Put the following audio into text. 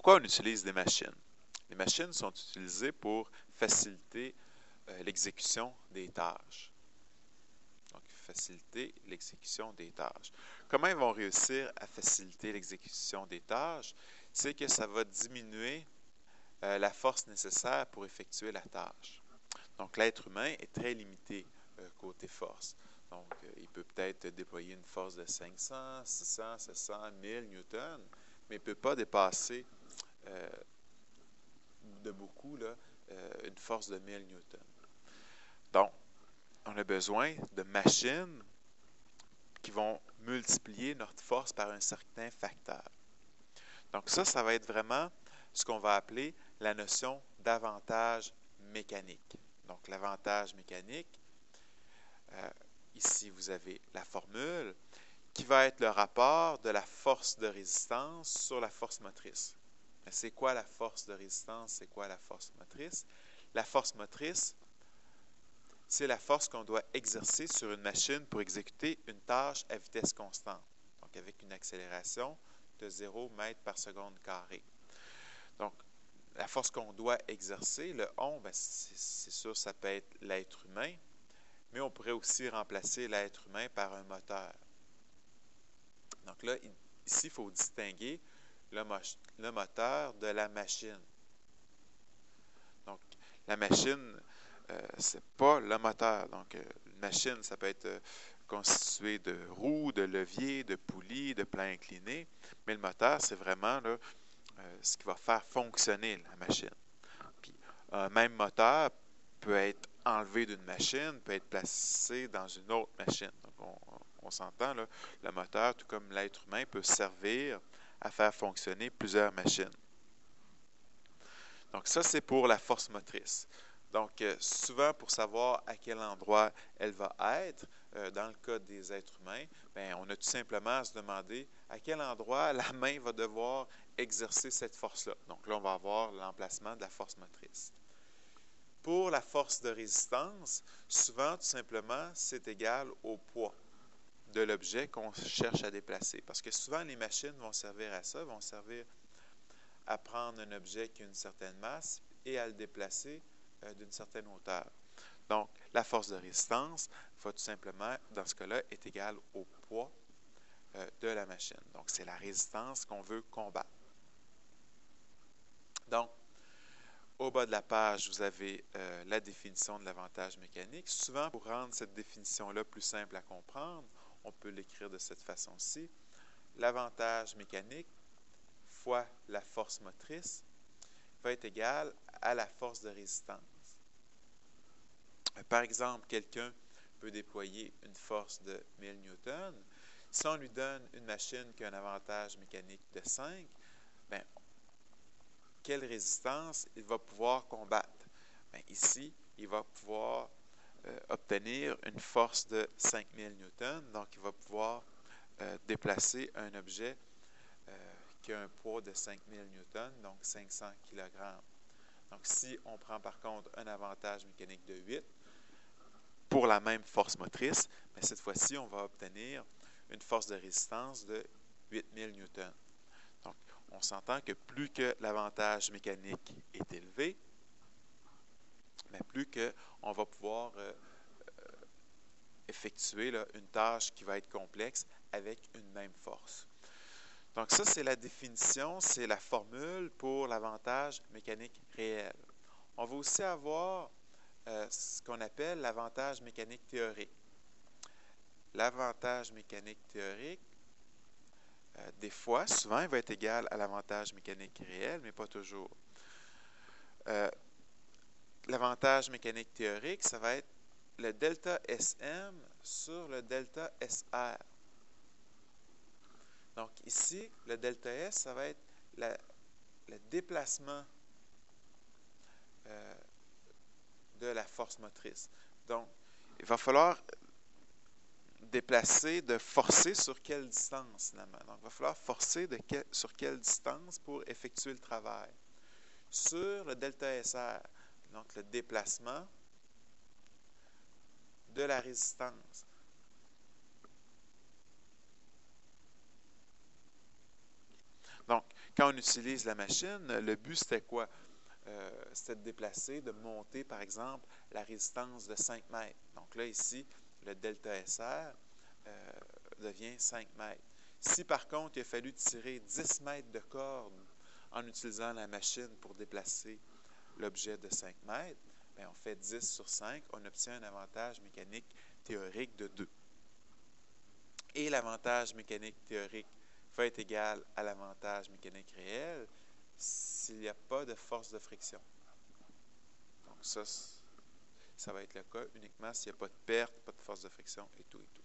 Pourquoi on utilise des machines? Les machines sont utilisées pour faciliter l'exécution des tâches. Donc, faciliter l'exécution des tâches. Comment ils vont réussir à faciliter l'exécution des tâches? C'est que ça va diminuer la force nécessaire pour effectuer la tâche. Donc, l'être humain est très limité côté force. Donc, il peut peut-être déployer une force de 500, 600, 700, 1000 newtons, mais il ne peut pas dépasser de beaucoup là, une force de 1000 newtons. Donc, on a besoin de machines qui vont multiplier notre force par un certain facteur. Donc ça va être vraiment ce qu'on va appeler la notion d'avantage mécanique. Donc l'avantage mécanique, ici vous avez la formule, qui va être le rapport de la force de résistance sur la force motrice. C'est quoi la force de résistance? C'est quoi la force motrice? La force motrice, c'est la force qu'on doit exercer sur une machine pour exécuter une tâche à vitesse constante, donc avec une accélération de 0 mètres par seconde carré. Donc, la force qu'on doit exercer, le on, c'est sûr, ça peut être l'être humain, mais on pourrait aussi remplacer l'être humain par un moteur. Donc là, ici, il faut distinguer le moteur de la machine. Donc, la machine, c'est pas le moteur. Donc, une machine, ça peut être constitué de roues, de leviers, de poulies, de plans inclinés, mais le moteur, c'est vraiment là, ce qui va faire fonctionner la machine. Puis, un même moteur peut être enlevé d'une machine, peut être placé dans une autre machine. Donc, on s'entend, là, le moteur, tout comme l'être humain, peut servir à faire fonctionner plusieurs machines. Donc, ça, c'est pour la force motrice. Donc, souvent, pour savoir à quel endroit elle va être, dans le cas des êtres humains, bien, on a tout simplement à se demander à quel endroit la main va devoir exercer cette force-là. Donc, là, on va avoir l'emplacement de la force motrice. Pour la force de résistance, souvent, tout simplement, c'est égal au poids de l'objet qu'on cherche à déplacer. Parce que souvent, les machines vont servir à ça, vont servir à prendre un objet qui a une certaine masse et à le déplacer d'une certaine hauteur. Donc, la force de résistance va tout simplement, dans ce cas-là, est égale au poids de la machine. Donc, c'est la résistance qu'on veut combattre. Donc, au bas de la page, vous avez la définition de l'avantage mécanique. Souvent, pour rendre cette définition-là plus simple à comprendre, on peut l'écrire de cette façon-ci. L'avantage mécanique fois la force motrice va être égal à la force de résistance. Par exemple, quelqu'un peut déployer une force de 1000 newtons. Si on lui donne une machine qui a un avantage mécanique de 5, bien, quelle résistance il va pouvoir combattre? Bien, ici, il va pouvoir obtenir une force de 5000 newtons, donc il va pouvoir déplacer un objet qui a un poids de 5000 newtons, donc 500 kg. Donc, si on prend par contre un avantage mécanique de 8, pour la même force motrice, mais cette fois-ci, on va obtenir une force de résistance de 8000 newtons. Donc, on s'entend que plus que l'avantage mécanique est élevé, mais plus qu'on va pouvoir effectuer là, une tâche qui va être complexe avec une même force. Donc ça, c'est la définition, c'est la formule pour l'avantage mécanique réel. On va aussi avoir ce qu'on appelle l'avantage mécanique théorique. L'avantage mécanique théorique, des fois, souvent, il va être égal à l'avantage mécanique réel, mais pas toujours. L'avantage mécanique théorique, ça va être le delta SM sur le delta SR. Donc ici, le delta S, ça va être le déplacement de la force motrice. Donc, il va falloir déplacer, de forcer sur quelle distance, finalement. Donc, il va falloir forcer sur quelle distance pour effectuer le travail. Sur le delta SR, donc le déplacement de la résistance. Donc, quand on utilise la machine, le but, c'était quoi? C'était de déplacer, de monter, par exemple, la résistance de 5 mètres. Donc là, ici, le delta SR devient 5 mètres. Si, par contre, il a fallu tirer 10 mètres de corde en utilisant la machine pour déplacer l'objet de 5 mètres, bien, on fait 10 sur 5, on obtient un avantage mécanique théorique de 2. Et l'avantage mécanique théorique va être égal à l'avantage mécanique réel s'il n'y a pas de force de friction. Donc ça va être le cas uniquement s'il n'y a pas de perte, pas de force de friction et tout et tout.